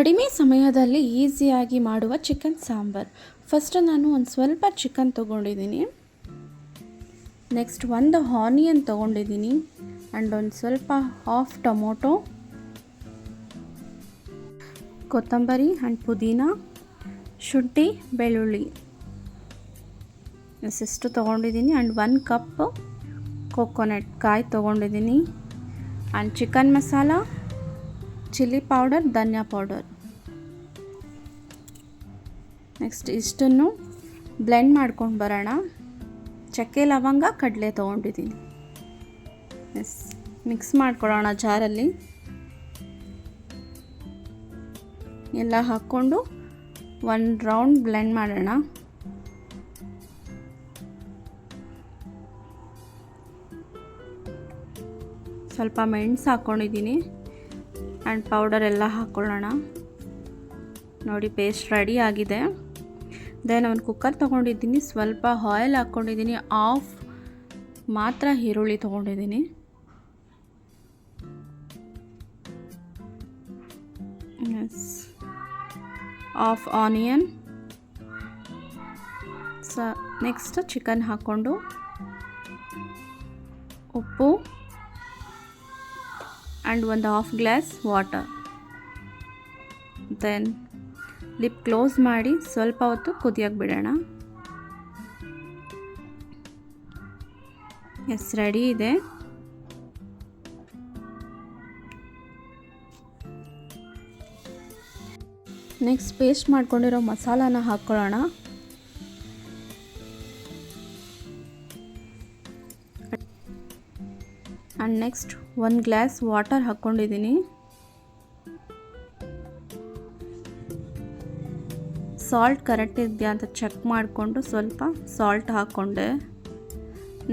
ಕಡಿಮೆ ಸಮಯದಲ್ಲಿ ಈಸಿಯಾಗಿ ಮಾಡುವ ಚಿಕನ್ ಸಾಂಬಾರ್. ಫಸ್ಟ್ ನಾನು ಒಂದು ಸ್ವಲ್ಪ ಚಿಕನ್ ತೊಗೊಂಡಿದ್ದೀನಿ. ನೆಕ್ಸ್ಟ್ ಒಂದು ಆನಿಯನ್ ತೊಗೊಂಡಿದ್ದೀನಿ ಆ್ಯಂಡ್ ಒಂದು ಸ್ವಲ್ಪ ಹಾಫ್ ಟೊಮೊಟೊ, ಕೊತ್ತಂಬರಿ ಆ್ಯಂಡ್ ಪುದೀನ, ಶುಂಠಿ, ಬೆಳ್ಳುಳ್ಳಿ ಇಷ್ಟು ತೊಗೊಂಡಿದ್ದೀನಿ ಆ್ಯಂಡ್ 1 ಕಪ್ ಕೊಕೊನಟ್ ಕಾಯಿ ತೊಗೊಂಡಿದ್ದೀನಿ and chicken masala, chilli powder, dhaniya powder. Next ಇಷ್ಟನ್ನು ಬ್ಲೆಂಡ್ ಮಾಡ್ಕೊಂಡು ಬರೋಣ. ಚಕ್ಕೆ, ಲವಂಗ, ಕಡಲೆ ತೊಗೊಂಡಿದ್ದೀನಿ. ಮಿಕ್ಸ್ ಮಾಡ್ಕೊಳ್ಳೋಣ ಜಾರಲ್ಲಿ. ಎಲ್ಲ ಹಾಕ್ಕೊಂಡು 1 ರೌಂಡ್ ಬ್ಲೆಂಡ್ ಮಾಡೋಣ. ಸ್ವಲ್ಪ ಮೆಣಸು ಹಾಕ್ಕೊಂಡಿದ್ದೀನಿ ಆ್ಯಂಡ್ ಪೌಡರ್ ಎಲ್ಲ ಹಾಕ್ಕೊಳ್ಳೋಣ. ನೋಡಿ, ಪೇಸ್ಟ್ ರೆಡಿ ಆಗಿದೆ. ದೆನ್ ಒಂದು ಕುಕ್ಕರ್ ತೊಗೊಂಡಿದ್ದೀನಿ, ಸ್ವಲ್ಪ ಆಯಿಲ್ ಹಾಕ್ಕೊಂಡಿದ್ದೀನಿ, ಆಫ್ ಮಾತ್ರ ಈರುಳ್ಳಿ ತೊಗೊಂಡಿದ್ದೀನಿ. Of onion. ನೆಕ್ಸ್ಟ್ ಚಿಕನ್ ಹಾಕ್ಕೊಂಡು ಉಪ್ಪು ಆ್ಯಂಡ್ ಒಂದು half glass water. Then lip close ಮಾಡಿ ಸ್ವಲ್ಪ ಹೊತ್ತು ಕುದಿಯೋಕ್ಕೆ ಬಿಡೋಣ. ರೆಡಿ ಇದೆ. ನೆಕ್ಸ್ಟ್ ಪೇಸ್ಟ್ ಮಾಡ್ಕೊಂಡಿರೋ ಮಸಾಲಾನ ಹಾಕ್ಕೊಳ್ಳೋಣ. ಆ್ಯಂಡ್ ನೆಕ್ಸ್ಟ್ 1 ಗ್ಲಾಸ್ ವಾಟರ್ ಹಾಕ್ಕೊಂಡಿದ್ದೀನಿ. ಸಾಲ್ಟ್ ಕರೆಕ್ಟ್ ಇದೆಯಾ ಅಂತ ಚೆಕ್ ಮಾಡಿಕೊಂಡು ಸ್ವಲ್ಪ ಸಾಲ್ಟ್ ಹಾಕ್ಕೊಂಡೆ.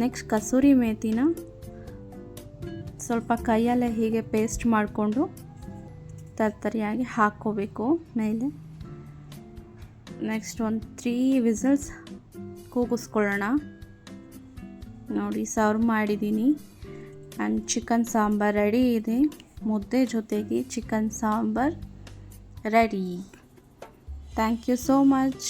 ನೆಕ್ಸ್ಟ್ ಕಸೂರಿ ಮೇಥಿನ ಸ್ವಲ್ಪ ಕೈಯಲ್ಲೇ ಹೀಗೆ ಪೇಸ್ಟ್ ಮಾಡಿಕೊಂಡು ತರ್ತರಿಯಾಗಿ ಹಾಕ್ಕೋಬೇಕು ಮೇಲೆ. ನೆಕ್ಸ್ಟ್ ಒಂದು 3 ವಿಸಲ್ಸ್ ಕೂಗಿಸ್ಕೊಳ್ಳೋಣ. ನೋಡಿ, ಸರ್ವ್ ಮಾಡಿದ್ದೀನಿ ಆ್ಯಂಡ್ ಚಿಕನ್ ಸಾಂಬಾರ್ ರೆಡಿ ಇದೆ. ಮುದ್ದೆ ಜೊತೆಗೆ chicken sambar ready. Thank you so much.